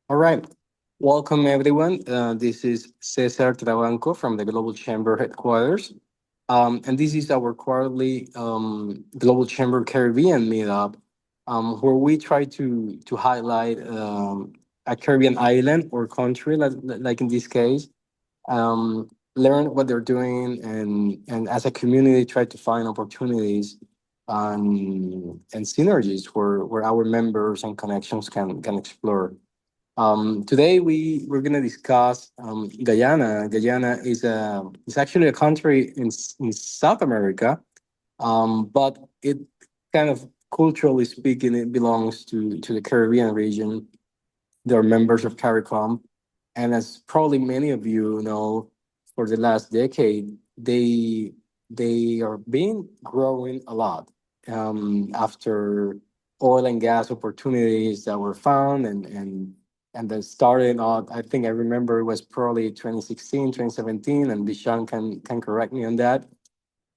All right. Welcome, everyone. This is Cesar Trabanco from the Global Chamber headquarters. And this is our quarterly Global Chamber Caribbean meetup, where we try to highlight a Caribbean island or country, like in this case, learn what they're doing, and as a community, try to find opportunities and synergies where our members and connections can explore. Today we're gonna discuss Guyana. Guyana is actually a country in South America, but it kind of culturally speaking it belongs to the Caribbean region. They're members of CARICOM, and as probably many of you know, for the last decade they are being growing a lot after oil and gas opportunities that were found and then started out. I think I remember it was probably 2016, 2017, and Bishan can correct me on that.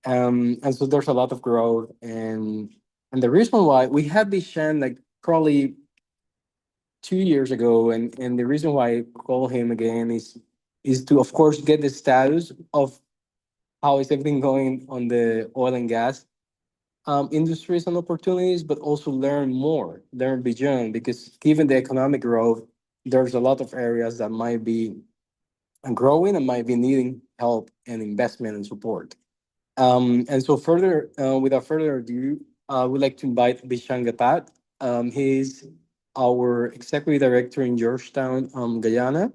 And so there's a lot of growth, and the reason why we had Bishan like probably 2 years ago, and the reason why I call him again is to of course get the status of how is everything going on the oil and gas industries and opportunities, but also learn beyond, because given the economic growth, there's a lot of areas that might be growing and might be needing help and investment and support. And so without further ado, I would like to invite Bishan Gapat. He's our executive director in Georgetown, Guyana,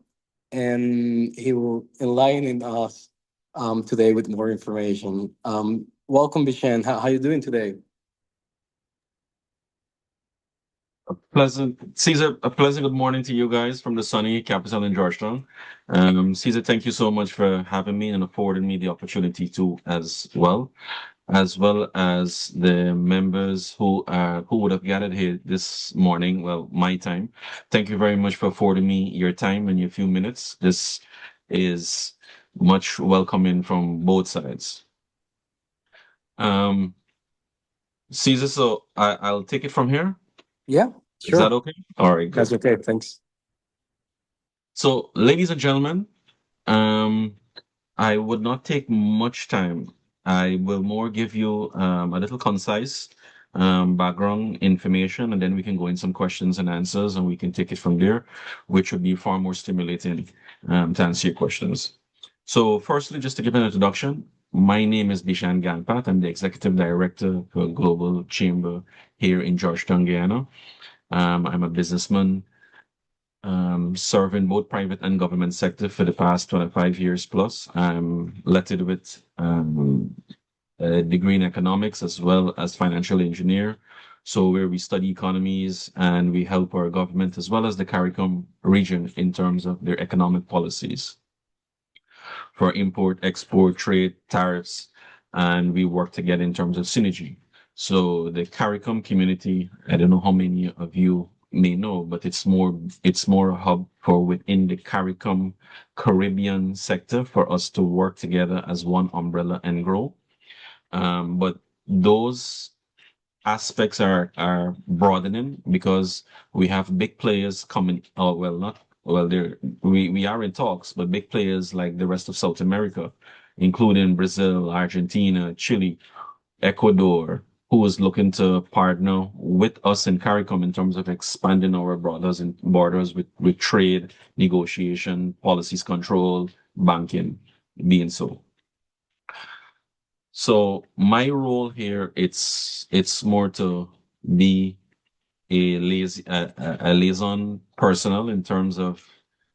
and he will enlighten us today with more information. Welcome, Bishan. How you doing today? A pleasant good morning to you guys from the sunny capital in Georgetown. Caesar, thank you so much for having me and affording me the opportunity to as well as the members who would have gathered here this morning. Well, my time. Thank you very much for affording me your time and your few minutes. This is much welcoming from both sides. Um, Caesar, I'll take it from here. Yeah, Is that sure. okay? All right, That's good. okay. Thanks. So, ladies and gentlemen, um, I would not take much time. I will more give you a little concise background information, and then we can go in some questions and answers, and we can take it from there, which would be far more stimulating to answer your questions. So, firstly, just to give an introduction, my name is Bishan Ganpat. I'm the Executive Director for Global Chamber here in Georgetown, Guyana. I'm a businessman serving both private and government sector for the past 25 years plus. I'm lettered with a degree in economics as well as financial engineer. So where we study economies and we help our government as well as the CARICOM region in terms of their economic policies for import, export, trade, tariffs, and we work together in terms of synergy. So the CARICOM community, I don't know how many of you may know, but it's more a hub for within the CARICOM Caribbean sector for us to work together as one umbrella and grow. But those aspects are broadening because we have big players coming. Oh well, not well. We are in talks, but big players like the rest of South America, including Brazil, Argentina, Chile, Ecuador, who is looking to partner with us in CARICOM in terms of expanding our borders with trade, negotiation, policies control, banking, being so. So my role here, it's more to be a liaison personnel in terms of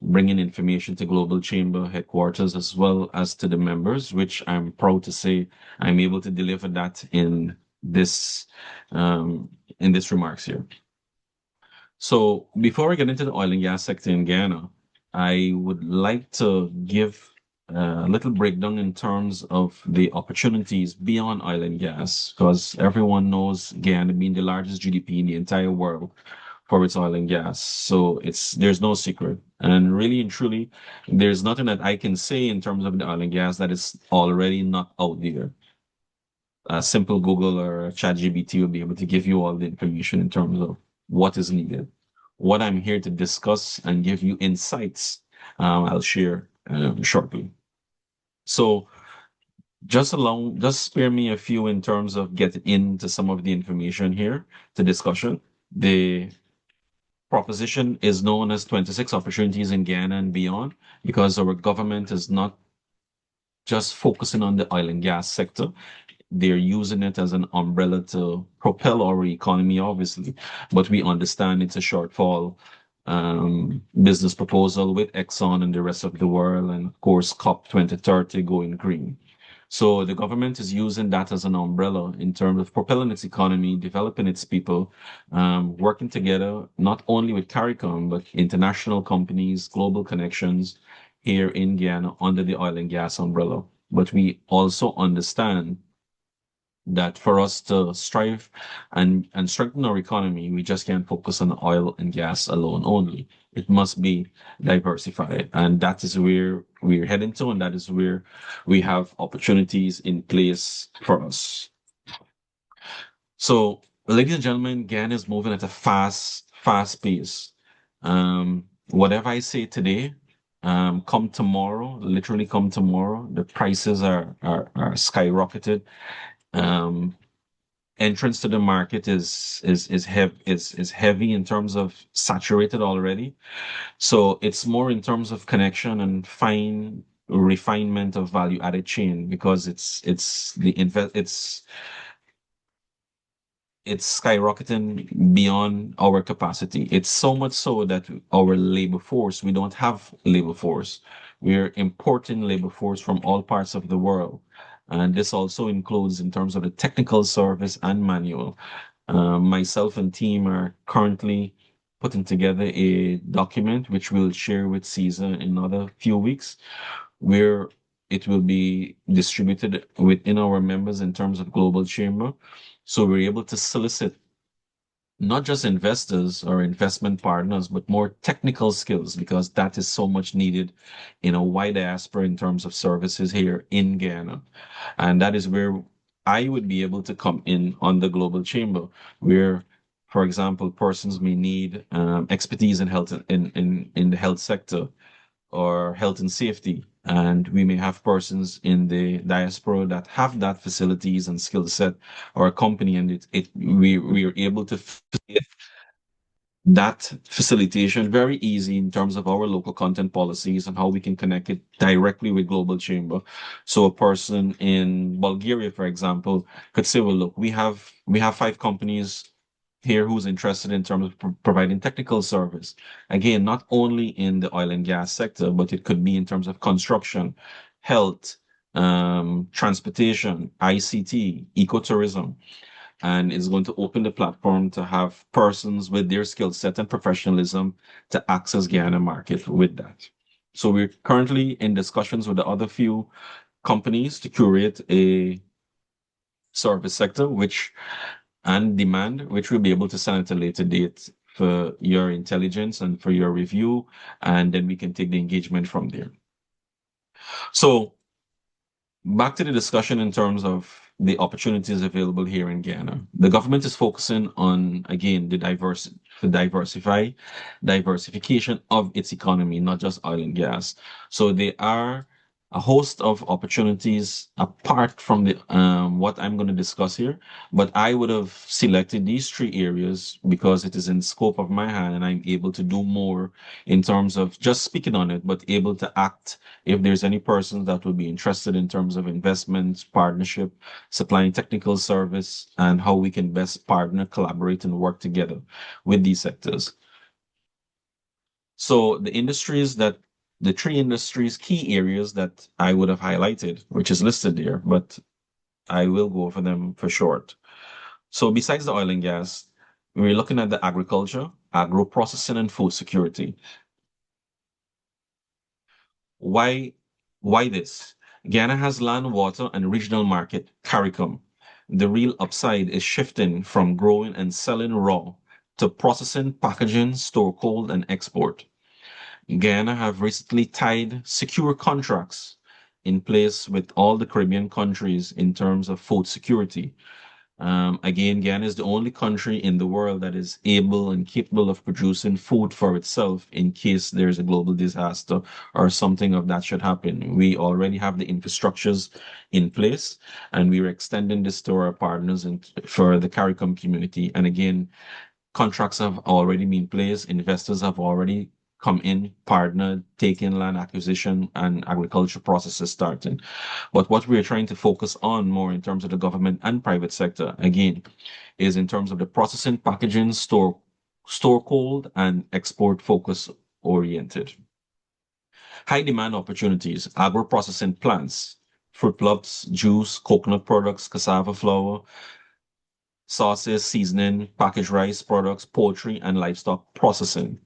bringing information to Global Chamber headquarters as well as to the members, which I'm proud to say I'm able to deliver that this um, in this remarks here. So before I get into the oil and gas sector in Guyana, I would like to give a little breakdown in terms of the opportunities beyond oil and gas, because everyone knows Guyana being the largest GDP in the entire world for its oil and gas. So there's no secret. And really and truly, there's nothing that I can say in terms of the oil and gas that is already not out there. A simple Google or ChatGPT will be able to give you all the information in terms of what is needed. what I'm here to discuss and give you insights, I'll share shortly. So just spare me a few in terms of getting into some of the information here to discussion. The proposition is known as 26 opportunities in Guyana and beyond because our government is not just focusing on the oil and gas sector. They're using it as an umbrella to propel our economy, obviously, but we understand it's a shortfall business proposal with Exxon and the rest of the world, and of course, COP 2030 going green. So the government is using that as an umbrella in terms of propelling its economy, developing its people, working together, not only with CARICOM, but international companies, global connections here in Guyana under the oil and gas umbrella. But we also understand that for us to strive and strengthen our economy, we just can't focus on oil and gas alone only. It must be diversified. And that is where we're heading to, and that is where we have opportunities in place for us. So, ladies and gentlemen, Guyana is moving at a fast pace. Whatever I say today, come tomorrow, literally come tomorrow, the prices are skyrocketed. Um, Entrance to the market is heavy in terms of saturated already. So it's more in terms of connection and fine refinement of value added chain because it's skyrocketing beyond our capacity. It's so much so that our labor force, we don't have labor force. We're importing labor force from all parts of the world. And this also includes in terms of the technical service and manual. Myself and team are currently putting together a document which we'll share with Caesar in another few weeks, where it will be distributed within our members in terms of global chamber. So we're able to solicit not just investors or investment partners, but more technical skills because that is so much needed in a wide diaspora in terms of services here in Guyana. And that is where I would be able to come in on the global chamber, where, for example, persons may need expertise in health in the health sector or health and safety. And we may have persons in the diaspora that have that facilities and skill set or a company, and we are able to that facilitation very easy in terms of our local content policies and how we can connect it directly with Global Chamber. So a person in Bulgaria, for example, could say, well, look, we have 5 companies here who's interested in terms of providing technical service. Again, not only in the oil and gas sector, but it could be in terms of construction, health, transportation, ICT, ecotourism, and it's going to open the platform to have persons with their skill set and professionalism to access Guyana market with that. So we're currently in discussions with the other few companies to curate a service sector, which and demand, which we'll be able to send at a later date for your intelligence and for your review, and then we can take the engagement from there. So back to the discussion in terms of the opportunities available here in Guyana. The government is focusing on, again, diversification of its economy, not just oil and gas. So there are a host of opportunities apart from the what I'm going to discuss here, but I would have selected these 3 areas because it is in scope of my hand and I'm able to do more in terms of just speaking on it, but able to act if there's any persons that would be interested in terms of investments, partnership, supplying technical service, and how we can best partner, collaborate, and work together with these sectors. So the 3 industries, key areas that I would have highlighted, which is listed there, but I will go over them for short. So besides the oil and gas, we're looking at the agriculture, agro processing, and food security. Why why this? Guyana has land, water, and regional market, CARICOM. The real upside is shifting from growing and selling raw to processing, packaging, store cold, and export. Guyana have recently tied secure contracts in place with all the Caribbean countries in terms of food security. Again, Guyana is the only country in the world that is able and capable of producing food for itself in case there's a global disaster or something of that should happen. We already have the infrastructures in place, and we are extending this to our partners and for the CARICOM community. And again, contracts have already been placed. Investors have already come in, partnered, taken land acquisition and agriculture processes starting. But what we're trying to focus on more in terms of the government and private sector, again, is in terms of the processing, packaging, store cold, and export focus oriented. High demand opportunities, agro processing plants, fruit plots, juice, coconut products, cassava flour, sauces, seasoning, packaged rice products, poultry, and livestock processing.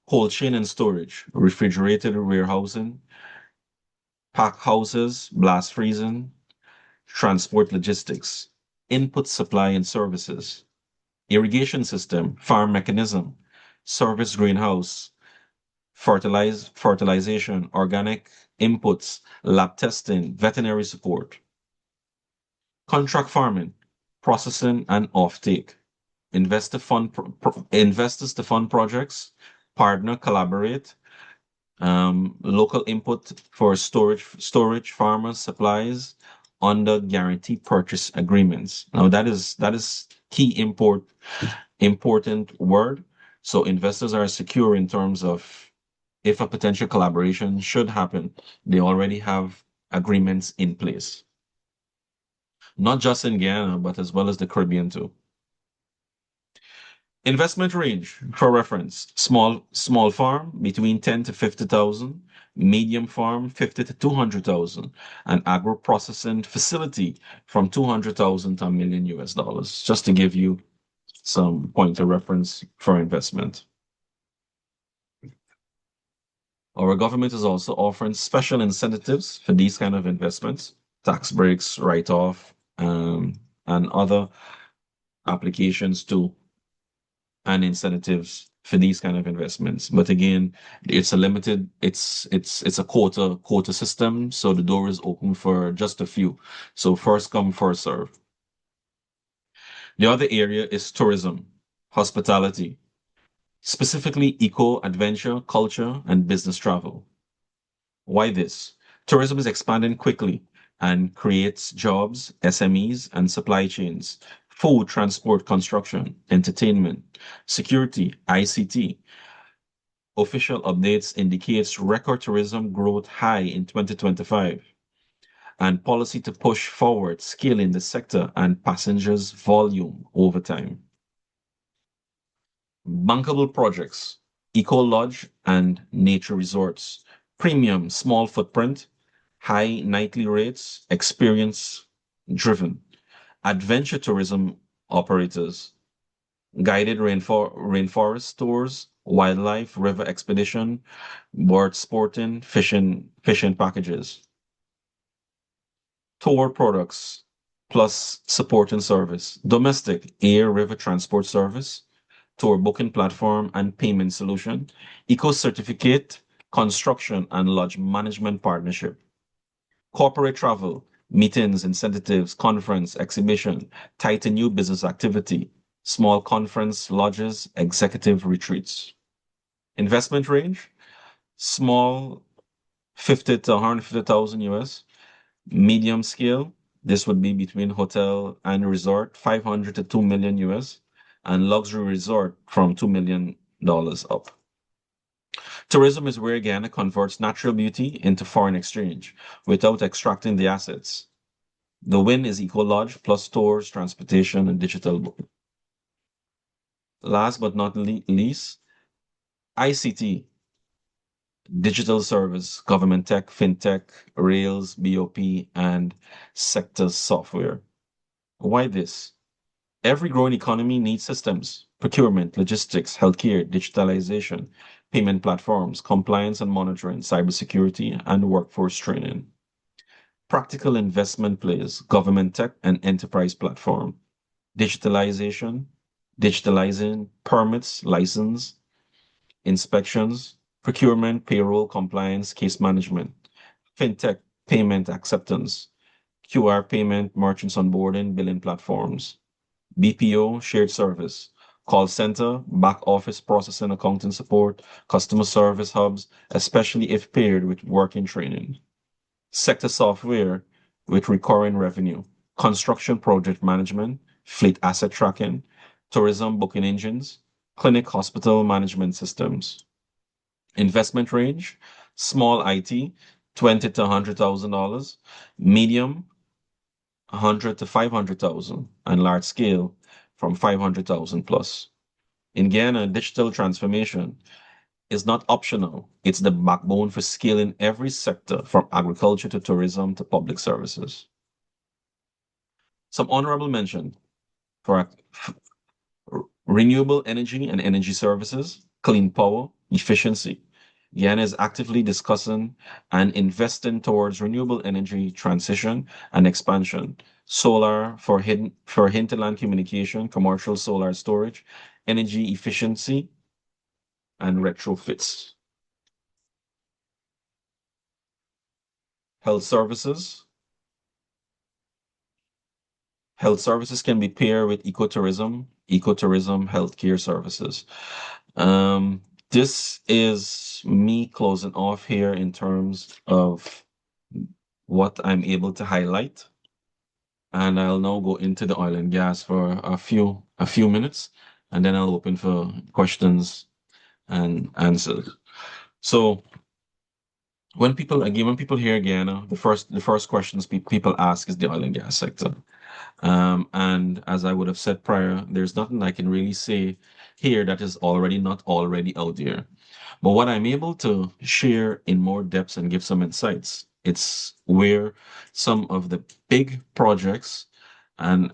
Cold chain and storage, refrigerated warehousing, pack houses, blast freezing, transport logistics, input supply and services, irrigation system, farm mechanism, service greenhouse, fertilization, organic inputs, lab testing, veterinary support, contract farming, processing and offtake, investors to fund projects, partner, collaborate, local input for storage, farmers, supplies under guaranteed purchase agreements. Now that is key important word. So investors are secure in terms of if a potential collaboration should happen, they already have agreements in place, not just in Guyana, but as well as the Caribbean too. Investment range for reference: small farm between 10 to 50,000, medium farm 50 to 200,000, and agro processing facility from 200,000 to a million US dollars. Just to give you some point of reference for investment. Our government is also offering special incentives for these kind of investments, tax breaks, write-off, and other applications too and incentives for these kind of investments. But again, it's a limited, it's a quota system, so the door is open for just a few. So first come, first serve. The other area is tourism, hospitality, specifically eco, adventure, culture, and business travel. Why this? Tourism is expanding quickly and creates jobs, SMEs, and supply chains, food, transport, construction, entertainment, security, ICT. Official updates indicates record tourism growth high in 2025 and policy to push forward scaling the sector and passengers volume over time. Bankable projects, eco lodge and nature resorts, premium small footprint, high nightly rates, experience driven, adventure tourism operators, guided rainforest tours, wildlife, river expedition, board sporting, fishing packages, tour products, plus support and service, domestic air river transport service, tour booking platform and payment solution, eco certificate, construction and lodge management partnership, corporate travel, meetings, incentives, conference, exhibition, tied to new business activity, small conference lodges, executive retreats. Investment range, small 50 to 150,000 US, medium scale, this would be between hotel and resort, 500 to 2 million US, and luxury resort from $2 million up. Tourism is where Guyana converts natural beauty into foreign exchange without extracting the assets. The win is Eco Lodge plus tours, transportation, and digital booking. Last but not least, ICT, digital service, government tech, fintech, rails, BOP, and sector software. Why this? Every growing economy needs systems, procurement, logistics, healthcare, digitalization, payment platforms, compliance and monitoring, cybersecurity, and workforce training. Practical investment plays, government tech and enterprise platform, digitalization, digitalizing permits, license, inspections, procurement, payroll, compliance, case management, fintech, payment acceptance, QR payment, merchants onboarding, billing platforms. BPO, shared service. Call center, back office processing, accounting support, customer service hubs, especially if paired with working training. Sector software with recurring revenue. Construction project management, fleet asset tracking, tourism booking engines, clinic hospital management systems. Investment range, small IT, 20 to $100,000, medium, 100 to 500,000, and large scale from 500,000 plus. In Guyana, digital transformation is not optional. It's the backbone for scaling every sector from agriculture to tourism to public services. Some honorable mention for renewable energy and energy services, clean power, efficiency. Guyana is actively discussing and investing towards renewable energy transition and expansion, solar for hinterland communication, commercial solar storage, energy efficiency, and retrofits. Health services. Health services can be paired with ecotourism, healthcare services. Um, this is me closing off here in terms of what I'm able to highlight. And I'll now go into the oil and gas for a few minutes, and then I'll open for questions and answers. So when people hear Guyana, the first questions people ask is the oil and gas sector. And as I would have said prior, there's nothing I can really say here that is already not already out there. But what I'm able to share in more depth and give some insights, it's where some of the big projects and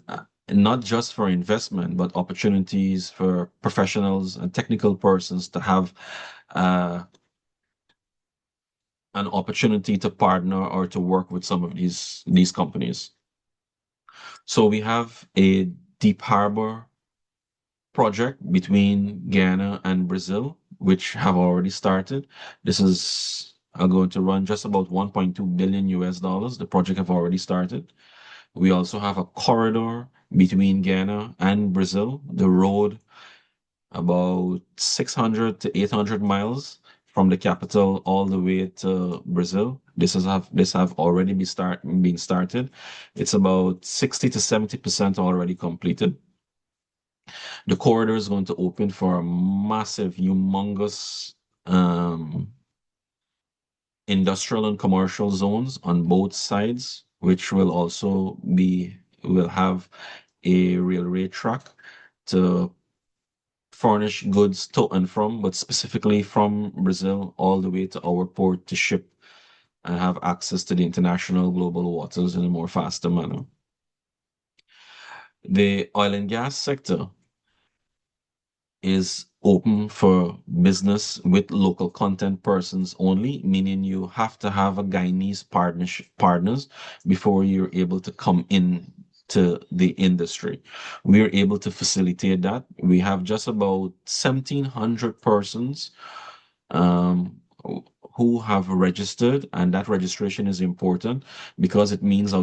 not just for investment, but opportunities for professionals and technical persons to have uh, an opportunity to partner or to work with some of these companies. So we have a deep harbor project between Guyana and Brazil, which have already started. This is going to run just about 1.2 billion US dollars. The project have already started. We also have a corridor between Guyana and Brazil. The road about 600 to 800 miles from the capital all the way to Brazil. This have already been started. It's about 60 to 70% already completed. The corridor is going to open for a massive, humongous industrial and commercial zones on both sides, which will have a railway track to furnish goods to and from, but specifically from Brazil all the way to our port to ship and have access to the international global waters in a more faster manner. The oil and gas sector is open for business with local content persons only, meaning you have to have a Guyanese partners before you're able to come in to the industry. We're able to facilitate that. We have just about 1,700 persons um, who have registered, and that registration is important because it means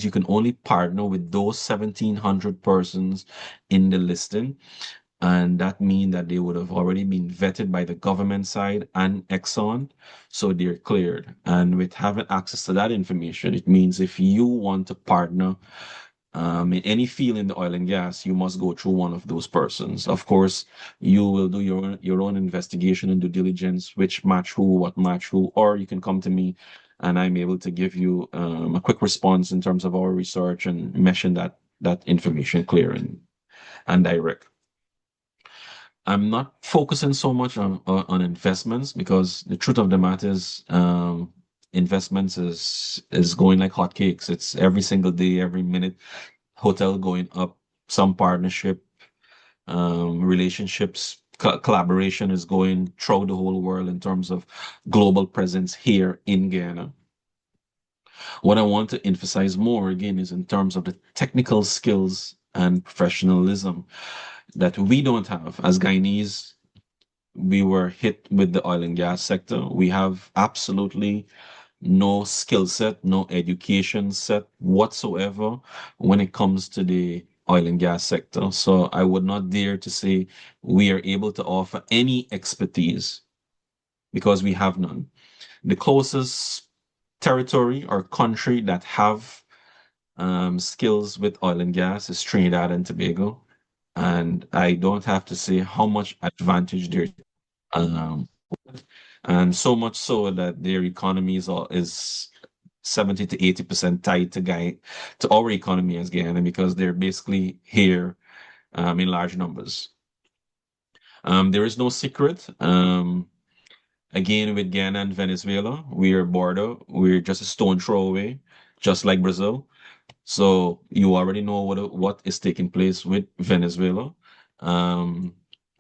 you can only partner with those 1,700 persons in the listing, and that means that they would have already been vetted by the government side and Exxon, so they're cleared. And with having access to that information, it means if you want to partner in any field in the oil and gas, you must go through one of those persons. Of course, you will do your own investigation and due diligence, which match who, what match who, or you can come to me and I'm able to give you a quick response in terms of our research and meshing that information clear and direct. I'm not focusing so much on investments because the truth of the matter is, investments is going like hotcakes. It's every single day, every minute. Hotel going up, some partnership, relationships, collaboration is going throughout the whole world in terms of global presence here in Guyana. What I want to emphasize more again is in terms of the technical skills and professionalism that we don't have as Guyanese. We were hit with the oil and gas sector. We have absolutely no skill set, no education set whatsoever when it comes to the oil and gas sector. So I would not dare to say we are able to offer any expertise because we have none. The closest territory or country that have skills with oil and gas is Trinidad and Tobago. And I don't have to say how much advantage they're um, and so much so that their economy is 70 to 80% tied to our economy as Guyana because they're basically here in large numbers. There is no secret. Again, with Guyana and Venezuela, we are border. We're just a stone throw away, just like Brazil. So you already know what is taking place with Venezuela. Um,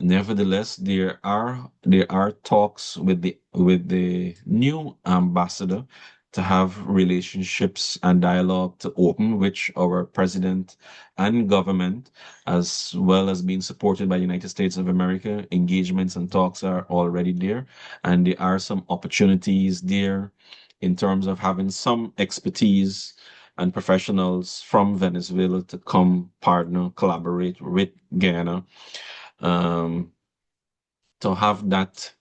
Nevertheless, there are talks with the new ambassador to have relationships and dialogue to open, which our president and government, as well as being supported by United States of America, engagements and talks are already there, and there are some opportunities there in terms of having some expertise and professionals from Venezuela to come partner, collaborate with Guyana um, to have that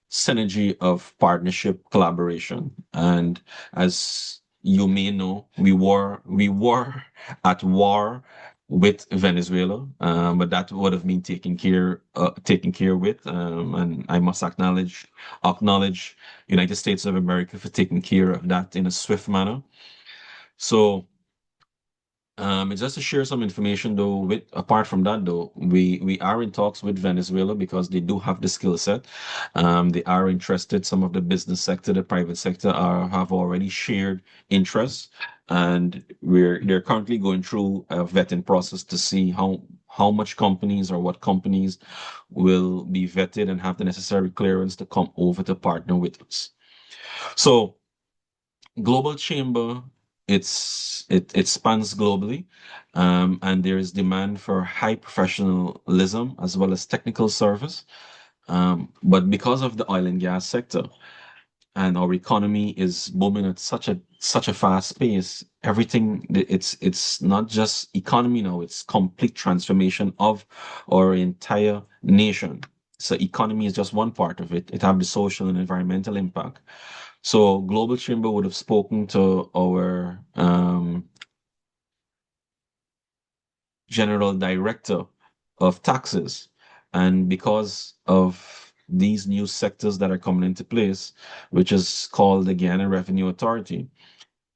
synergy of partnership collaboration. And as you may know, we were at war with Venezuela, but that would have been taken care with. And I must acknowledge United States of America for taking care of that in a swift manner. So it's just to share some information though, with apart from that though, we are in talks with Venezuela because they do have the skill set. They are interested. Some of the business sector, the private sector have already shared interests, and they're currently going through a vetting process to see how much companies or what companies will be vetted and have the necessary clearance to come over to partner with us. So Global Chamber, it spans globally, and there is demand for high professionalism as well as technical service. But because of the oil and gas sector and our economy is booming at such a fast pace, it's not just economy now; it's complete transformation of our entire nation. So economy is just one part of it. It have the social and environmental impact. So Global Chamber would have spoken to our general director of taxes, and because of these new sectors that are coming into place, which is called the Guyana Revenue Authority,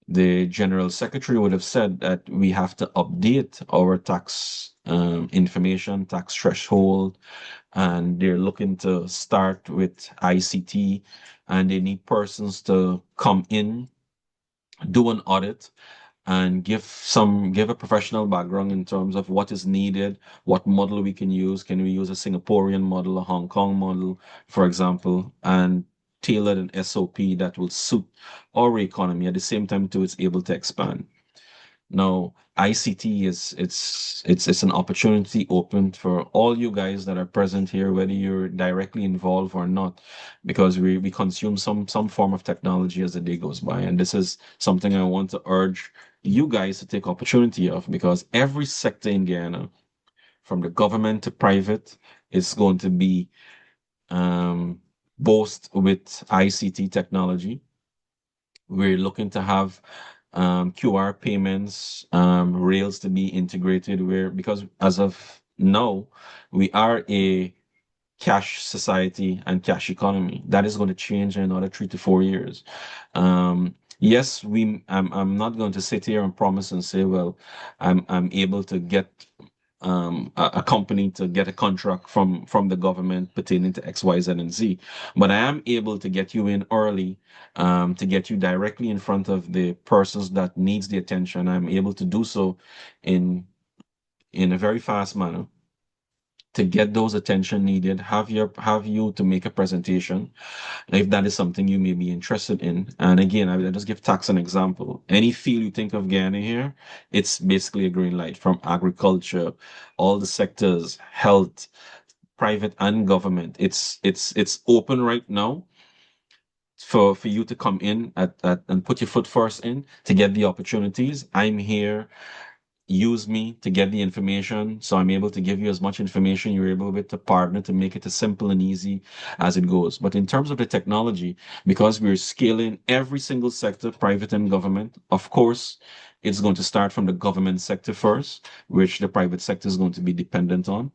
the general secretary would have said that we have to update our tax information, tax threshold, and they're looking to start with ICT, and they need persons to come in, do an audit, and give a professional background in terms of what is needed, what model we can use. Can we use a Singaporean model, a Hong Kong model, for example, and tailor an SOP that will suit our economy at the same time too it's able to expand. Now, ICT it's an opportunity open for all you guys that are present here, whether you're directly involved or not, because we consume some form of technology as the day goes by. And this is something I want to urge you guys to take opportunity of, because every sector in Guyana, from the government to private, is going to be boast with ICT technology. We're looking to have QR payments, rails to be integrated where, because as of now, we are a cash society and cash economy. That is going to change in another 3 to 4 years. Yes, I'm not going to sit here and promise and say, well, I'm able to get a company to get a contract from the government pertaining to X, Y, Z, and Z. But I am able to get you in early, to get you directly in front of the persons that needs the attention. I'm able to do so in in a very fast manner to get those attention needed. Have you to make a presentation if that is something you may be interested in. And again, I will just give tax an example. Any field you think of Guyana here, it's basically a green light, from agriculture, all the sectors, health, private and government. It's open right now. for you to come in at and put your foot first in to get the opportunities. I'm here. Use me to get the information, so I'm able to give you as much information you're able with to partner to make it as simple and easy as it goes. But in terms of the technology, because we're scaling every single sector, private and government, of course, it's going to start from the government sector first, which the private sector is going to be dependent on.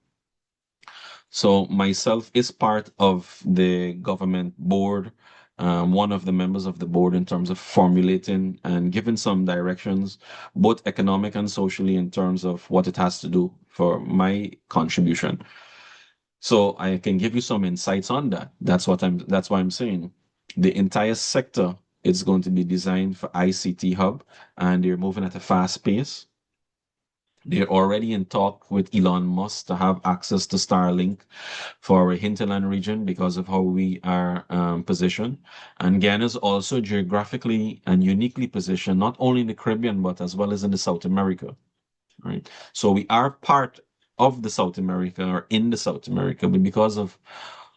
So myself is part of the government board, one of the members of the board in terms of formulating and giving some directions, both economic and socially, in terms of what it has to do for my contribution. So I can give you some insights on that. That's why I'm saying the entire sector is going to be designed for ICT hub, and they're moving at a fast pace. They're already in talk with Elon Musk to have access to Starlink for our hinterland region because of how we are positioned. And Guyana is also geographically and uniquely positioned, not only in the Caribbean, but as well as in the South America, right? So we are part of the South America or in the South America, but because of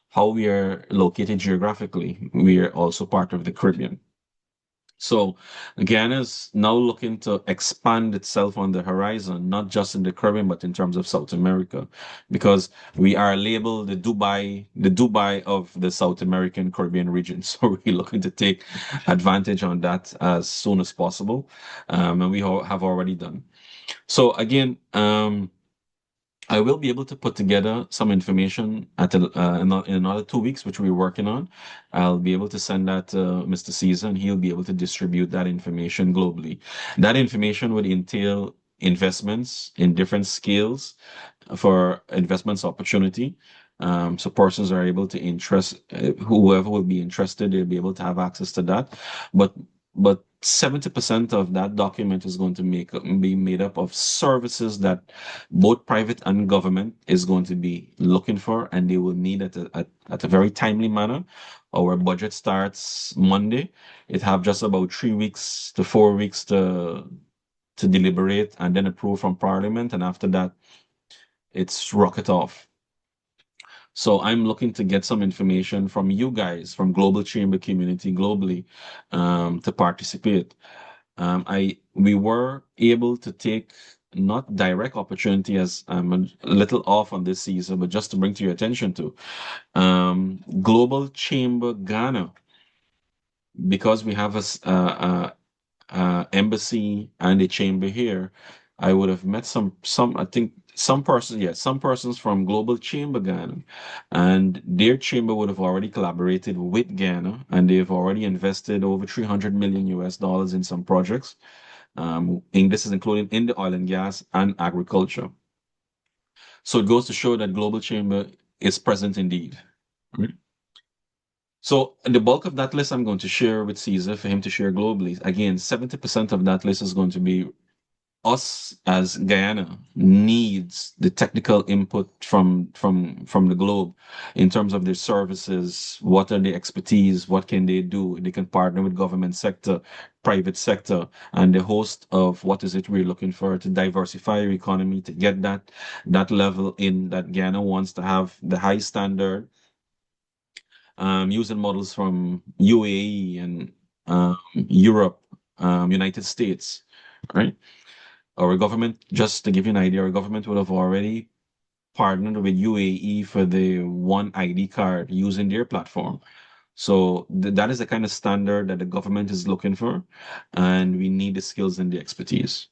how we are located geographically, we are also part of the Caribbean. So Guyana is now looking to expand itself on the horizon, not just in the Caribbean, but in terms of South America, because we are labeled the Dubai of the South American Caribbean region. So we're looking to take advantage on that as soon as possible, and we have already done. So again, I will be able to put together some information in another 2 weeks, which we're working on. I'll be able to send that to Mr. Caesar, and he'll be able to distribute that information globally. That information would entail investments in different scales for investments opportunity. So persons are able to whoever will be interested, they'll be able to have access to that. But 70% of that document is going to be made up of services that both private and government is going to be looking for, and they will need at a very timely manner. Our budget starts Monday. It have just about 3 weeks to 4 weeks to deliberate and then approve from Parliament, and after that, it's rocket off. So I'm looking to get some information from you guys, from Global Chamber community globally, to participate. We were able to take not direct opportunity, as I'm a little off on this season, but just to bring to your attention to Global Chamber Ghana, because we have embassy and a chamber here. I would have met some I think some persons from Global Chamber Ghana, and their chamber would have already collaborated with Ghana, and they've already invested over 300 million US dollars in some projects. And this is including in the oil and gas and agriculture. So it goes to show that Global Chamber is present indeed. Right? So the bulk of that list I'm going to share with Caesar for him to share globally. Again, 70% of that list is going to be us as Guyana needs the technical input from the globe in terms of their services. What are the expertise? What can they do? They can partner with government sector, private sector, and the host of what is it we're looking for to diversify your economy to get that level in that Guyana wants to have the high standard, using models from UAE and Europe, United States, right? Our government, just to give you an idea, our government would have already partnered with UAE for the One ID card using their platform. So that is the kind of standard that the government is looking for, and we need the skills and the expertise.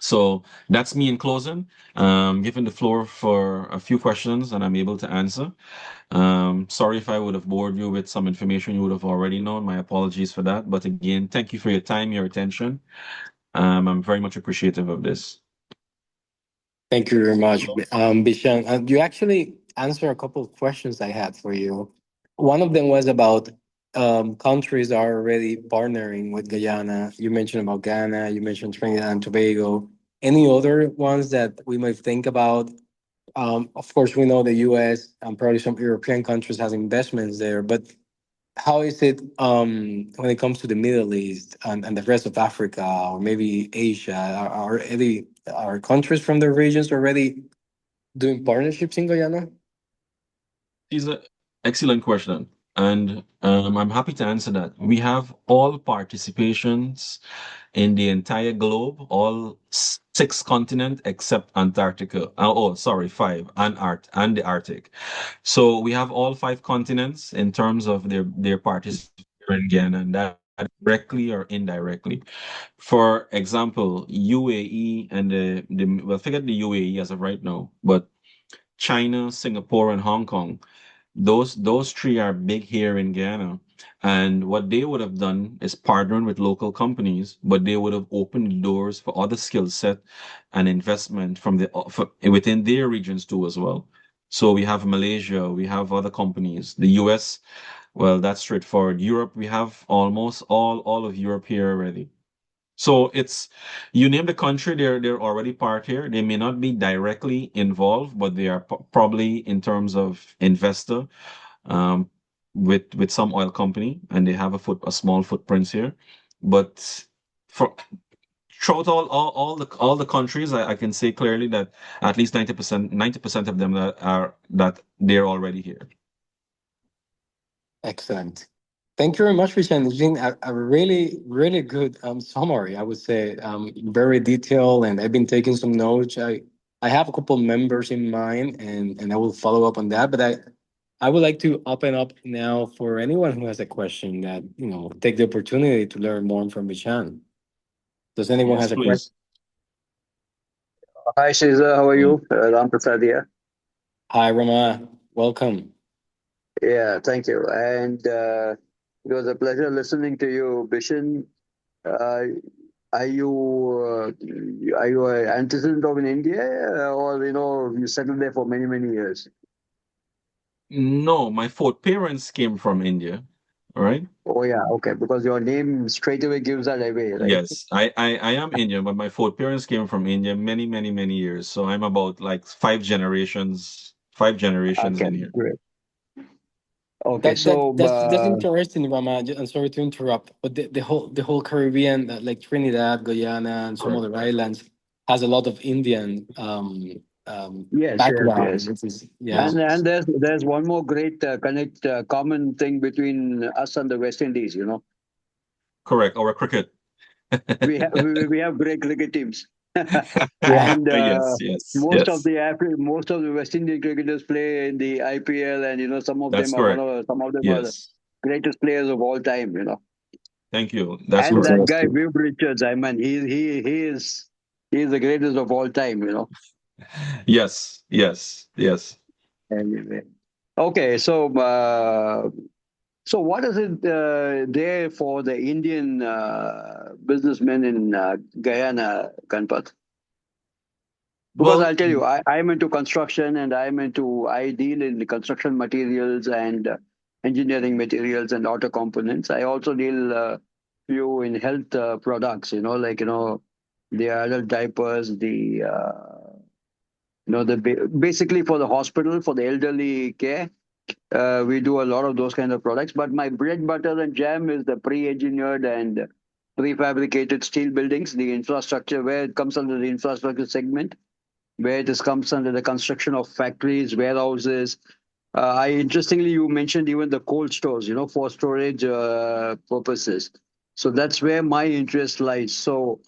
So that's me in closing. Giving the floor for a few questions, and I'm able to answer. Sorry if I would have bored you with some information you would have already known. My apologies for that. But again, thank you for your time, your attention. I'm very much appreciative of this. Thank you very much, Bishan. You actually answered a couple of questions I had for you. One of them was about countries that are already partnering with Guyana. You mentioned about Ghana, you mentioned Trinidad and Tobago. Any other ones that we might think about? Of course, we know the US and probably some European countries has investments there, but how is it when it comes to the Middle East and the rest of Africa or maybe Asia? Are countries from the regions already doing partnerships in Guyana? These are excellent question. And I'm happy to answer that. We have all participations in the entire globe, all six continents except Antarctica. Oh, sorry, five, and the Arctic. So we have all five continents in terms of their participation in Guyana, and that directly or indirectly. For example, UAE and the well, forget the UAE as of right now, but China, Singapore, and Hong Kong, those three are big here in Guyana. And what they would have done is partnering with local companies, but they would have opened doors for other skill set and investment from within their regions too as well. So we have Malaysia, we have other companies. The US, well, that's straightforward. Europe, we have almost all of Europe here already. So it's you name the country, they're already part here. They may not be directly involved, but they are probably in terms of investor um, with some oil company, and they have a small footprints here. But for throughout all the countries, I can say clearly that at least 90% of them that they're already here. Excellent. Thank you very much for sharing. It's been a really, really good summary, I would say. Very detailed, and I've been taking some notes. I have a couple members in mind, and I will follow up on that. But I would like to open up now for anyone who has a question that, take the opportunity to learn more from Bishan. Does anyone Yes, has a question? please. Hi, Shiza. How are Um, you? Ram Prasad here. Hi, Rama. Welcome. Yeah, thank you. And it was a pleasure listening to you, Bishan. Uh, are you an antecedent of in India, or you settled there for many many years? no, my fourth parents came from India. All right. Oh yeah, okay. Because your name straight away gives that away, right? Yes, I am Indian, but my fourth parents came from India many years. So I'm about like five generations Okay, in here. great. Okay, That that so that's interesting, Rama. I'm sorry to interrupt, but the whole Caribbean, like Trinidad, Guyana, and some Correct. other islands, has a lot of Indian yes, yes, background. yes. Which is yeah, And there's one more great common thing between us and the West Indies. Correct. Or cricket. We have great cricket teams, yeah, and Yes, yes, yes. most of the West Indian cricketers play in the IPL, and That's correct. some of them are the Yes. greatest players of all time. Thank you. That's And correct. that guy interesting. Viv Richards, I mean, he is the greatest of all time. Yes, yes, yes. Anyway, okay, so what is it there for the Indian businessmen in Guyana, Kanpat? Because Well, I'll tell you, I'm into construction, and I deal in the construction materials and engineering materials and auto components. I also deal few in health products, like, the adult diapers, basically for the hospital, for the elderly care. We do a lot of those kind of products. But my bread, butter, and jam is the pre-engineered and prefabricated steel buildings, the infrastructure, where it comes under the infrastructure segment, where this comes under the construction of factories, warehouses. Interestingly, you mentioned even the cold stores, for storage purposes. So that's where my interest lies. So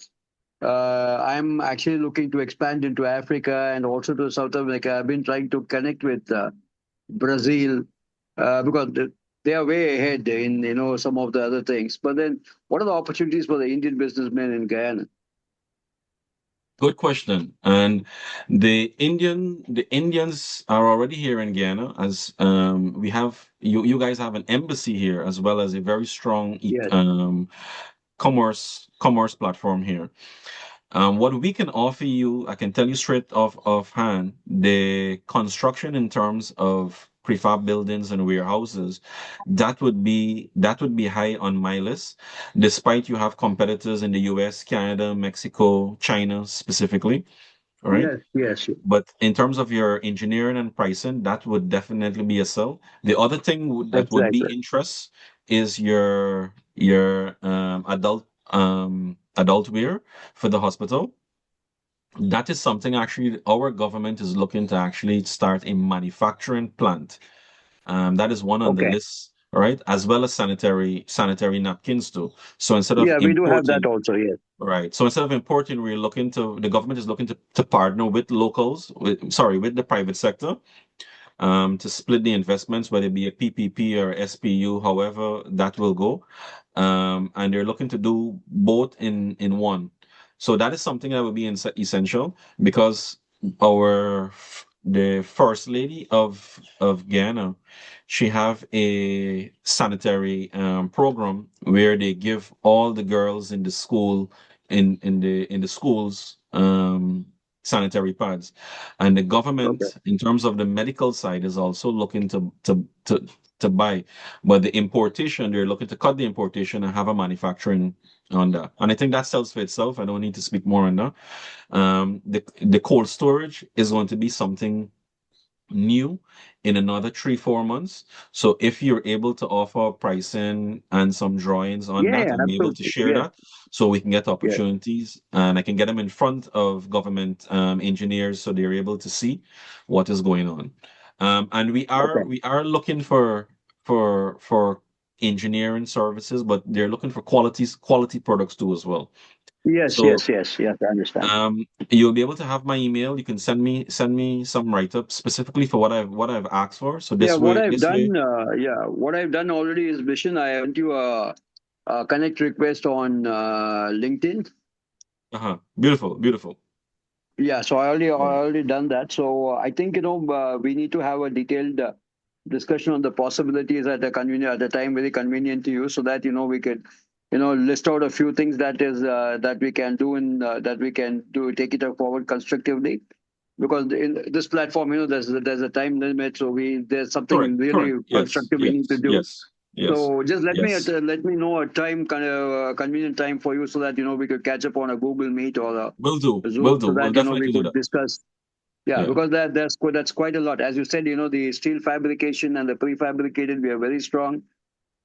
I'm actually looking to expand into Africa and also to South America. I've been trying to connect with Brazil because they are way ahead in some of the other things. But then, what are the opportunities for the Indian businessmen in Guyana? good question. And the Indians are already here in Guyana, as we have you guys have an embassy here as well as a very strong Yes, commerce platform here. What we can offer you, I can tell you straight offhand, the construction in terms of prefab buildings and warehouses, that would be high on my list, despite you have competitors in the US, Canada, Mexico, China specifically. All right. yes, yes, But in terms of your engineering and pricing, that would definitely be a sell. The other thing that would be exactly. interest is your adult wear for the hospital. That is something actually our government is looking to actually start a manufacturing plant. That is one on the Okay. list right? As well as sanitary napkins too. So instead of Yeah, we do have that importing, also. Yes. right? So instead of importing, the government is looking to partner with locals, with the private sector, to split the investments, whether it be a PPP or SPU, however that will go. And they're looking to do both in one. So that is something that will be essential because the first lady of Guyana, she have a sanitary program where they give all the girls in the school in the schools sanitary pads, and the Okay. government in terms of the medical side is also looking to buy, but the importation, they're looking to cut the importation and have a manufacturing on that. And I think that sells for itself. I don't need to speak more on that. The cold storage is going to be something new in another 3 4 months. So if you're able to offer pricing and some drawings on Yeah, that yeah, and be able to absolutely. share Yes, that, so we can get yes. opportunities and I can get them in front of government engineers so they're able to see what is going on. And we are Okay. we are looking for engineering services, but they're looking for quality products too as well. Yes, So yes, yes, yes. I understand. you'll be able to have my email. You can send me some write up specifically for what I've asked for. So Yeah, this what way, I've this way. done, what I've done already is, Bishan, I sent you a connect request on LinkedIn. Uh-huh. Beautiful, beautiful. Yeah, so I Yeah. already done that. So I think we need to have a detailed discussion on the possibilities at a time very convenient to you, so that we could list out a few things that we can do and that we can do take it forward constructively. Because in this platform, there's a time limit, so there's Correct, something really correct. Yes, constructive we need to yes, do. yes, yes, So just yes. let me know a time, kind of convenient time for you, so that we could catch up on a Google Meet or Will do, a will Zoom, do. so We'll that we definitely do could that. discuss. Yeah, Yeah. because that's quite a lot. As you said, the steel fabrication and the prefabricated, we are very strong.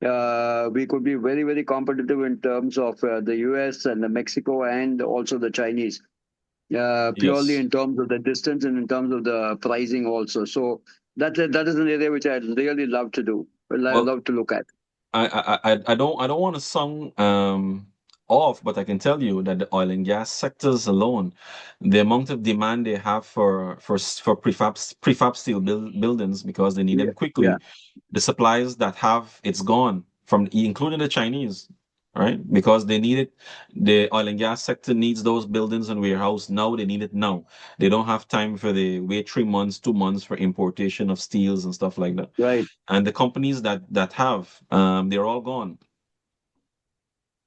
We could be very, very competitive in terms of the US and the Mexico and also the Chinese. Purely Yes. in terms of the distance and in terms of the pricing also. So that is an area which I'd really love to do. Well, Love to look at. I don't want to sound off, but I can tell you that the oil and gas sectors alone, the amount of demand they have for prefab steel buildings because they need Yeah, them yeah, quickly. The suppliers that have it's gone from including the Chinese, right? Because they need it. The oil and gas sector needs those buildings and warehouse now. They need it now. They don't have time for the wait 3 months, 2 months for importation of steels and stuff like that. right. And the companies that have, they're all gone.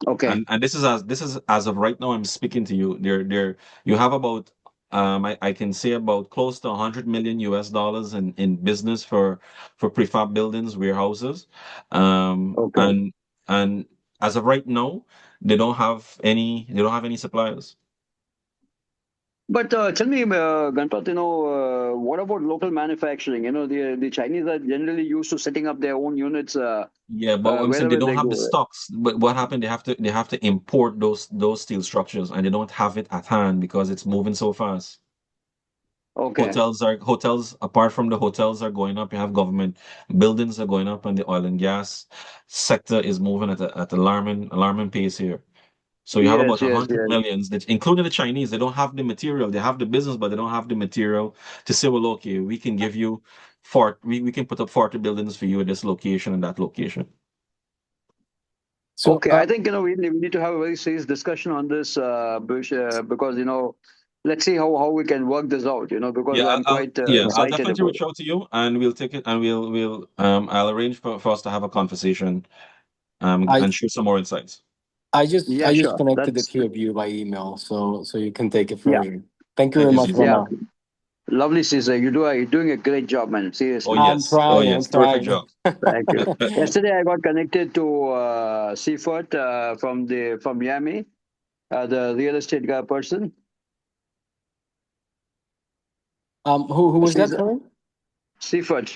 Okay, And this is as of right now I'm speaking to you. There you have about I can say about close to 100 million US dollars in business for prefab buildings, warehouses. okay. And as of right now, they don't have any suppliers. But tell me, Ganpat, what about local manufacturing? The Chinese are generally used to setting up their own units Yeah, but I'm saying they wherever don't they have the go. stocks. But what happened? They have to import those steel structures, and they don't have it at hand because it's moving so fast. Okay. Hotels, apart from the hotels are going up, you have government buildings are going up, and the oil and gas sector is moving at alarming pace here. So you have Yes, about a yes, hundred yes. millions, that including the Chinese, they don't have the material. They have the business, but they don't have the material to say, well, okay, we can give you we can put up 40 buildings for you at this location and that location. So, Okay, I think we need to have a very serious discussion on this, Bush, because let's see how we can work this out. Because Yeah, I'm quite I'll excited definitely about reach it. out to you and we'll take it and I'll arrange for us to have a conversation I and share some more insights. I Yeah, just sure. connected the That's two of you by email, so you can take it Yeah, further. Thank you Thank very you, much, Caesar. yeah. Rama. Lovely, Caesar. You're doing a great job, man. Oh Seriously, yes. Oh I'm yes. Terrific trying. job. thank you. Yesterday, I got connected to Seaford from Miami, the real estate guy person. Who was that? Caesar, Sorry. Seaford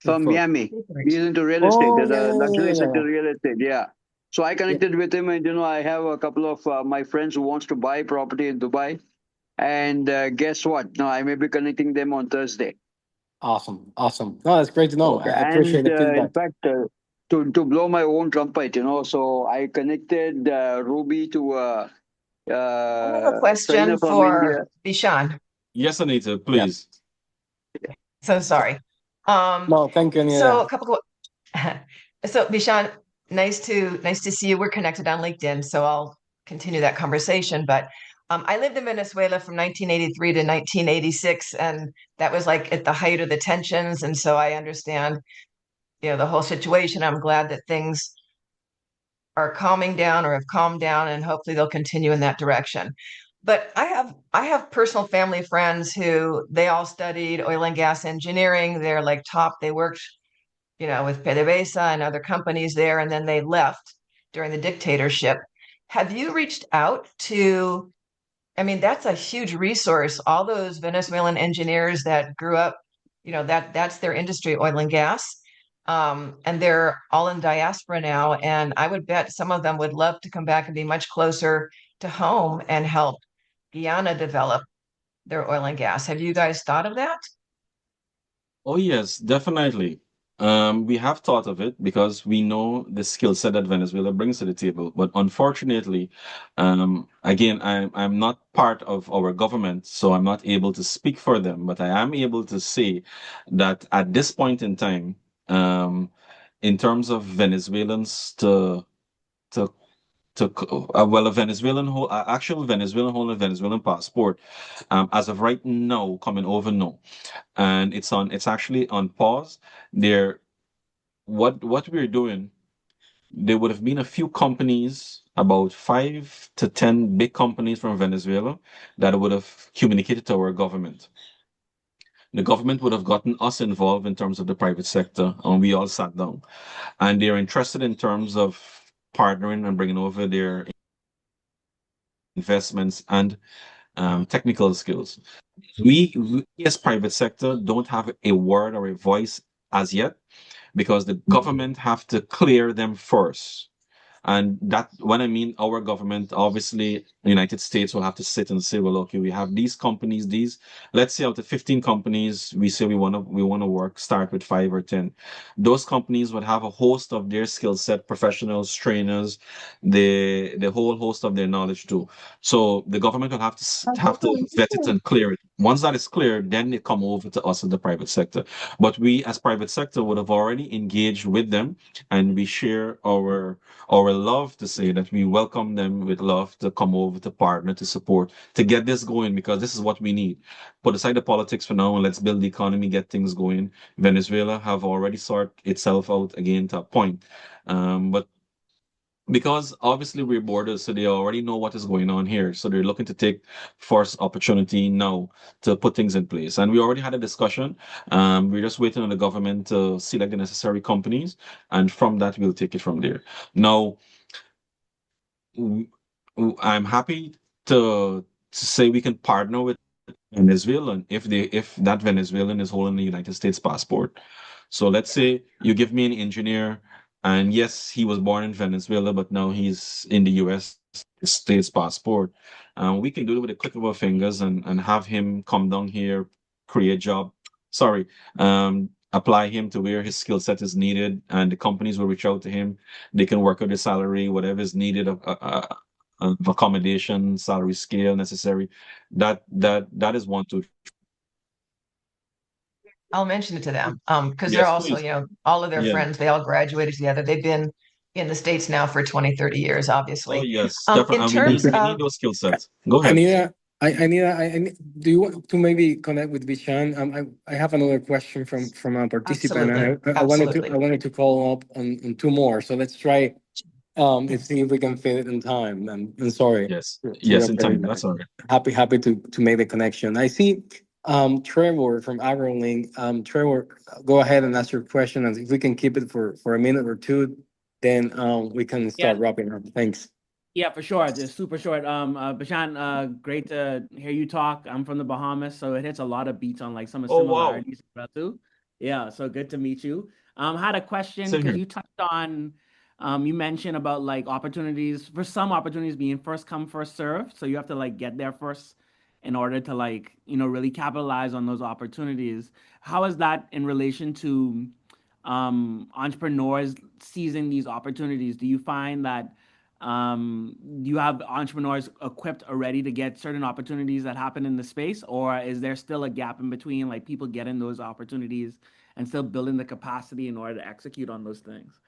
from Before. Miami. He's into real estate, Oh, yeah, the yeah, luxury yeah, yeah, sector yeah. real estate. Yeah. So I Yeah. connected with him, and I have a couple of my friends who wants to buy property in Dubai. And guess what? No, I may be connecting them on Thursday. Awesome, awesome. No, that's great to know. Okay, I appreciate and the in feedback. fact, to blow my own trumpet, so I connected Ruby to a I have a trainer question from for India. Bishan. Yes, Anita, Yeah. please. So sorry. Um, No, thank you, so Anita. a couple so Bishan, nice to see you. We're connected on LinkedIn, so I'll continue that conversation. But I lived in Venezuela from 1983 to 1986, and that was like at the height of the tensions. And so I understand, the whole situation. I'm glad that things are calming down or have calmed down, and hopefully they'll continue in that direction. But I have personal family friends who they all studied oil and gas engineering. They're like top. They worked, with PDVSA and other companies there, and then they left during the dictatorship. Have you reached out to, I mean, that's a huge resource. All those Venezuelan engineers that grew up, that's their industry, oil and gas. And they're all in diaspora now. And I would bet some of them would love to come back and be much closer to home and help Guyana develop their oil and gas. Have you guys thought of that? Oh, yes, definitely. We have thought of it because we know the skill set that Venezuela brings to the table. But unfortunately, again, I'm not part of our government, so I'm not able to speak for them. But I am able to say that at this point in time, in terms of Venezuelans to well, a Venezuelan whole, actual Venezuelan holder Venezuelan passport, as of right now, coming over, no, and it's actually on pause. There, what we're doing, there would have been a few companies, about 5 to 10 big companies from Venezuela, that would have communicated to our government. The government would have gotten us involved in terms of the private sector, and we all sat down. And they're interested in terms of partnering and bringing over their investments and technical skills. We as private sector don't have a word or a voice as yet because the government have to clear them first. And that, when I mean our government, obviously, the United States will have to sit and say, well, okay, we have these companies, let's say out of 15 companies, we say we want to work, start with 5 or 10. Those companies would have a host of their skill set, professionals, trainers, the whole host of their knowledge too. So the government will have to vet it and clear it. Once that is clear, then they come over to us in the private sector. But we as private sector would have already engaged with them, and we share our love to say that we welcome them with love to come over to partner, to support, to get this going, because this is what we need. Put aside the politics for now and let's build the economy, get things going. Venezuela have already sorted itself out again to a point. But because obviously we're borders, so they already know what is going on here. So they're looking to take first opportunity now to put things in place. And we already had a discussion. We're just waiting on the government to select the necessary companies, and from that we'll take it from there. Now, w- I'm happy to say we can partner with Venezuelan if that Venezuelan is holding the United States passport. So let's say you give me an engineer, and yes, he was born in Venezuela, but now he's in the U.S. States passport. We can do it with a click of our fingers and have him come down here, create job. Sorry, apply him to where his skill set is needed, and the companies will reach out to him. They can work out the salary, whatever is needed of accommodation, salary scale necessary. That is one, two. I'll mention it to them because they're Yes, also, please. all of their Yeah. friends, they all graduated together. They've been in the States now for 20, 30 years, Oh obviously. yes, definitely. In And we Thank need terms you. we need of, those skill sets. Go ahead. Anita, do you want to maybe connect with Vishan? I have another question from a participant, absolutely, and I absolutely. wanted to follow up on two more. So let's try and see if we can fit it in time. And sorry Yes. to Yes, your in time. That's all right. happy to make the connection. I see Trevor from AgroLink. Trevor, go ahead and ask your question, and if we can keep it for a minute or two, then we can Yeah, start wrapping up. Thanks. yeah, for sure. Just super short. Bashan, great to hear you talk. I'm from the Bahamas, so it hits a lot of beats on like some of Oh wow. similarities as well too. Yeah, so good to meet you. Had a question Same because here. you touched on, you mentioned about like opportunities for some opportunities being first come, first serve. So you have to like get there first in order to like, really capitalize on those opportunities. How is that in relation to entrepreneurs seizing these opportunities? Do you find that you have entrepreneurs equipped already to get certain opportunities that happen in the space, or is there still a gap in between, like people getting those opportunities and still building the capacity in order to execute on those things?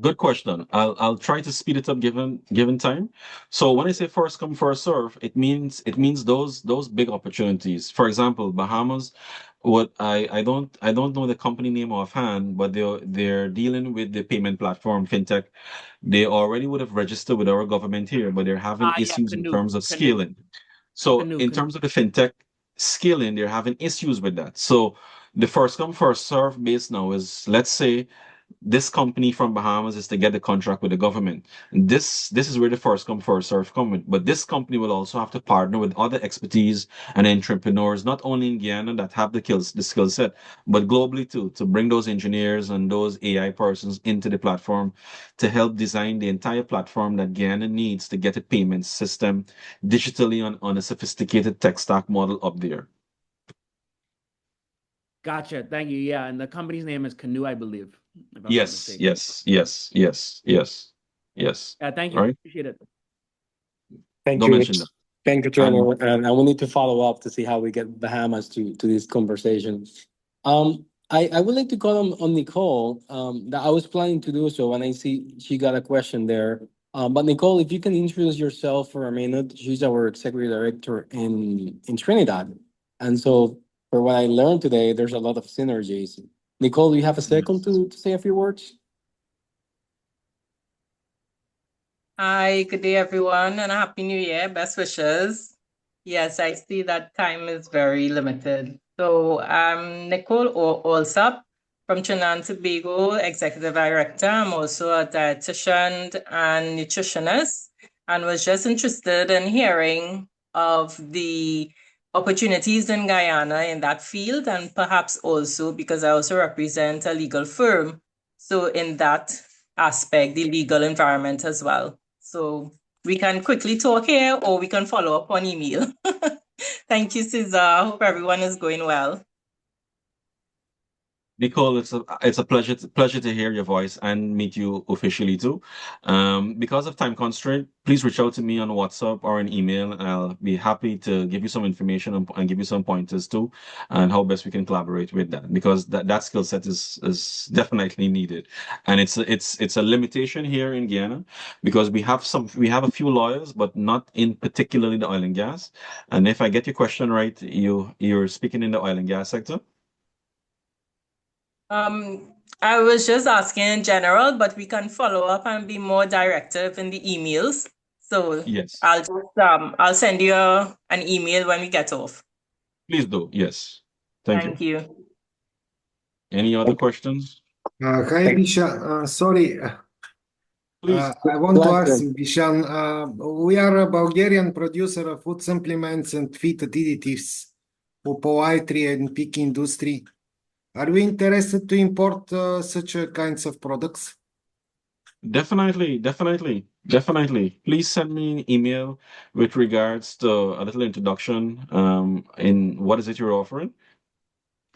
Good question. I'll try to speed it up given time. So when I say first come first serve, it means those big opportunities. For example, Bahamas. What I don't know the company name offhand, but they're dealing with the payment platform fintech. They already would have registered with our government here, but they're having Yeah, issues in terms of canoe, scaling. So canoe, in canoe. terms of the fintech scaling, they're having issues with that. So the first come first serve base now is, let's say this company from Bahamas is to get the contract with the government. This is where the first come first serve come in. But this company will also have to partner with other expertise and entrepreneurs, not only in Guyana that have the skill set, but globally too, to bring those engineers and those AI persons into the platform to help design the entire platform that Guyana needs to get a payment system digitally on a sophisticated tech stack model up there. Gotcha. Thank you. Yeah, and the company's name is Canoe, I believe, if I'm not Yes, mistaken. yes, yes, yes, yes, yes. Yeah, thank All you. right. Appreciate it. Thank Don't you. mention that. Thank you, And Trevor. And I will need to follow up to see how we get Bahamas to this conversation. I would like to call on Nicole. That I was planning to do so, and I see she got a question there. But Nicole, if you can introduce yourself for a minute, she's our executive director in Trinidad, and so for what I learned today, there's a lot of synergies. Nicole, do you have a second yes. to say a few words? Hi, good day, everyone, and a happy new year. Best wishes. Yes, I see that time is very limited. So, I'm Nicole Allsop from Trinidad and Tobago, Executive Director. I'm also a dietitian and nutritionist, and was just interested in hearing of the opportunities in Guyana in that field, and perhaps also because I also represent a legal firm. So, in that aspect, the legal environment as well. So we can quickly talk here or we can follow up on email. Thank you, Cesar. Hope everyone is going well. Nicole, it's a pleasure to hear your voice and meet you officially too. Because of time constraint, please reach out to me on WhatsApp or an email, and I'll be happy to give you some information and give you some pointers too, and how best we can collaborate with that. Because that skill set is definitely needed, and it's a limitation here in Guyana because we have a few lawyers, but not in particularly the oil and gas. And if I get your question right, you're speaking in the oil and gas sector. I was just asking in general, but we can follow up and be more directive in the emails. So Yes. I'll send you an email when we get off. Please do. Yes. Thank you. Thank you. Any other questions? Hi, Thank- Bishan. Sorry, Please. I want Go to ahead, ask Trevor. you, Bishan. We are a Bulgarian producer of food supplements and feed additives for poultry and pig industry. Are we interested to import such kinds of products? Definitely, definitely, definitely. Please send me an email with regards to a little introduction in what is it you're offering,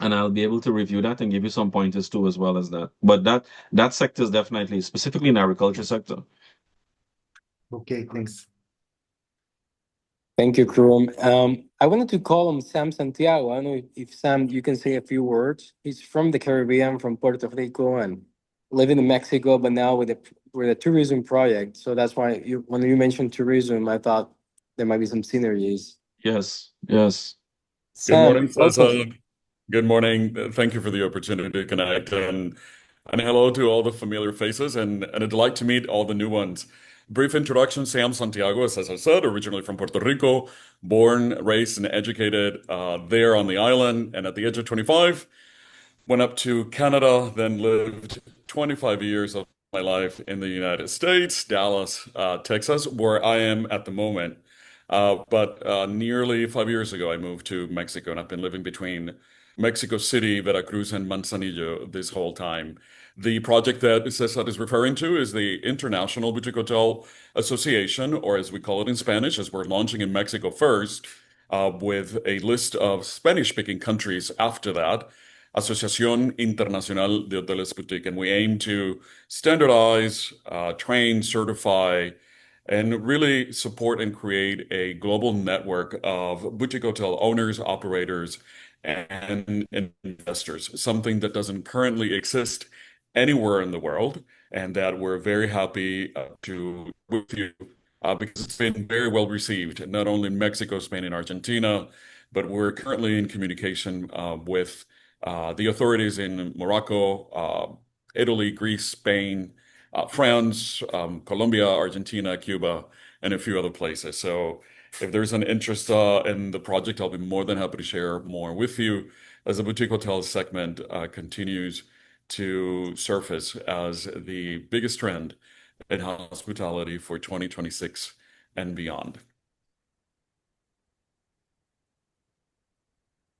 and I'll be able to review that and give you some pointers too as well as that. But that sector is definitely specifically in agriculture sector. Okay, thanks. Thank you, Kurum. I wanted to call him Sam Santiago. I don't know if Sam, you can say a few words. He's from the Caribbean, from Puerto Rico, and living in Mexico, but now with a tourism project. So that's why when you mentioned tourism, I thought there might be some synergies. Yes, yes. Good Sam, morning, welcome. Cesar. Good morning. Thank you for the opportunity to connect, and hello to all the familiar faces, and a delight to meet all the new ones. Brief introduction, Sam Santiago, as I said, originally from Puerto Rico, born, raised, and educated there on the island, and at the age of 25, went up to Canada, then lived 25 years of my life in the United States, Dallas, Texas, where I am at the moment. But nearly 5 years ago, I moved to Mexico, and I've been living between Mexico City, Veracruz, and Manzanillo this whole time. The project that Cesar is referring to is the International Boutique Hotel Association, or as we call it in Spanish, as we're launching in Mexico first. with a list of Spanish-speaking countries after that, Asociación Internacional de Hoteles Boutique, and we aim to standardize, train, certify, and really support and create a global network of boutique hotel owners, operators, and investors, something that doesn't currently exist anywhere in the world, and that we're very happy to with you because it's been very well received, not only in Mexico, Spain, and Argentina, but we're currently in communication with the authorities in Morocco, Italy, Greece, Spain, France, Colombia, Argentina, Cuba, and a few other places. So if there's an interest in the project, I'll be more than happy to share more with you as the boutique hotel segment continues to surface as the biggest trend in hospitality for 2026 and beyond.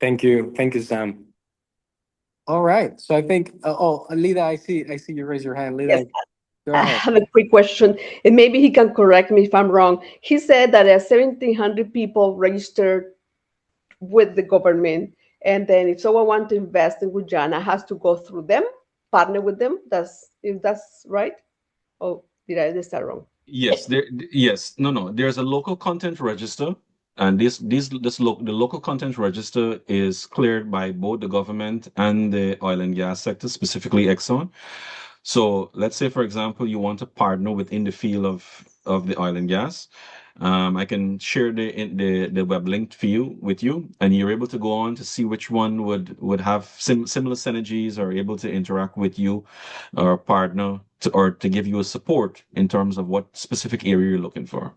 Thank you, Sam. All right, so I think Lida, I see you raise your hand. Lida, Yes, go I ahead. have a quick question, and maybe he can correct me if I'm wrong. He said that 1,700 people registered with the government, and then if someone wants to invest in Guyana, has to go through them, partner with them. That's right? Oh, did I get that wrong? Yes, no. There's a local content register, and the local content register is cleared by both the government and the oil and gas sector, specifically Exxon. So let's say, for example, you want to partner within the field of the oil and gas. I can share the web link for you with you, and you're able to go on to see which one would have similar synergies or able to interact with you or partner or to give you a support in terms of what specific area you're looking for.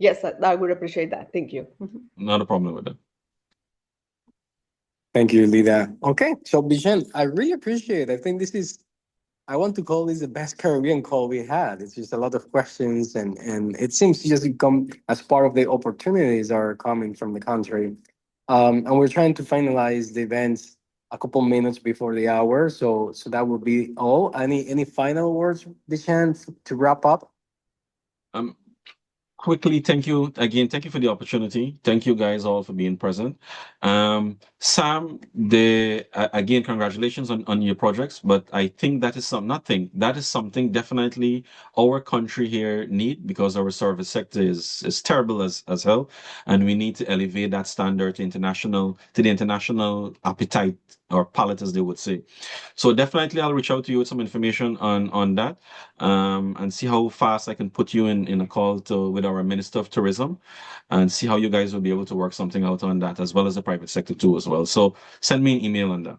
Yes, I would appreciate that. Thank you. Not a problem with that. Thank you, Lida. Okay, so Bijan, I really appreciate it. I think I want to call this the best Caribbean call we had. It's just a lot of questions, and it seems to just come as part of the opportunities that are coming from the country. And we're trying to finalize the events a couple minutes before the hour, so that would be all. Any final words, Bijan, to wrap up? Um, Quickly, thank you again. Thank you for the opportunity. Thank you guys all for being present. Sam, again, congratulations on your projects. But I think that is something definitely our country here need, because our service sector is terrible as hell, and we need to elevate that standard to the international appetite or palate, as they would say. So definitely, I'll reach out to you with some information on that, and see how fast I can put you in a call with our Minister of Tourism, and see how you guys will be able to work something out on that, as well as the private sector too as well. So send me an email on that.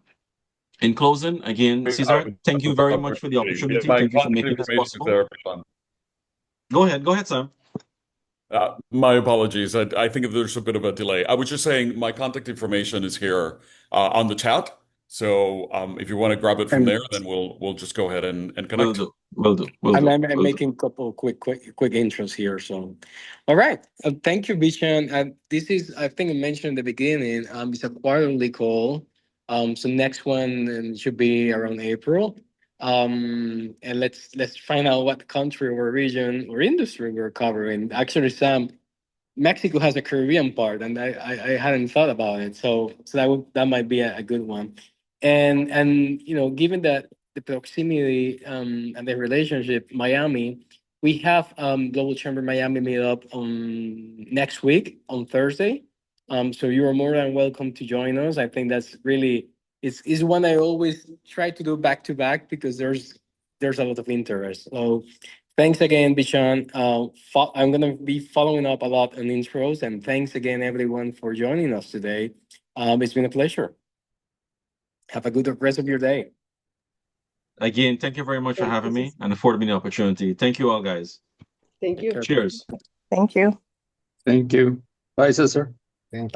In closing, again, Cesar, thank you very much for the opportunity. My Thank you for contact making this information is possible. there, Sean. Go ahead, Sam. My apologies. I think there's a bit of a delay. I was just saying my contact information is here on the chat. So if you want to grab it from there, then we'll just go ahead and connect. Will do. I'm making a couple quick intros here. So, all right. Thank you, Bishan. This is, I think I mentioned in the beginning, it's a quarterly call. So next one should be around April. And let's find out what country or region or industry we're covering. Actually, Sam, Mexico has a Caribbean part, and I hadn't thought about it. So that might be a good one. And given that the proximity and the relationship, Miami, we have Global Chamber Miami meetup on next week on Thursday. So you are more than welcome to join us. I think that's really is one I always try to do back to back because there's a lot of interest. So thanks again, Bishan. I'm going to be following up a lot on intros, and thanks again, everyone, for joining us today. It's been a pleasure. Have a good rest of your day. Again, thank you very much for having me and affording me the opportunity. Thank you all, guys. Thank you. Cheers. Thank you. Thank you. Bye, Cesar.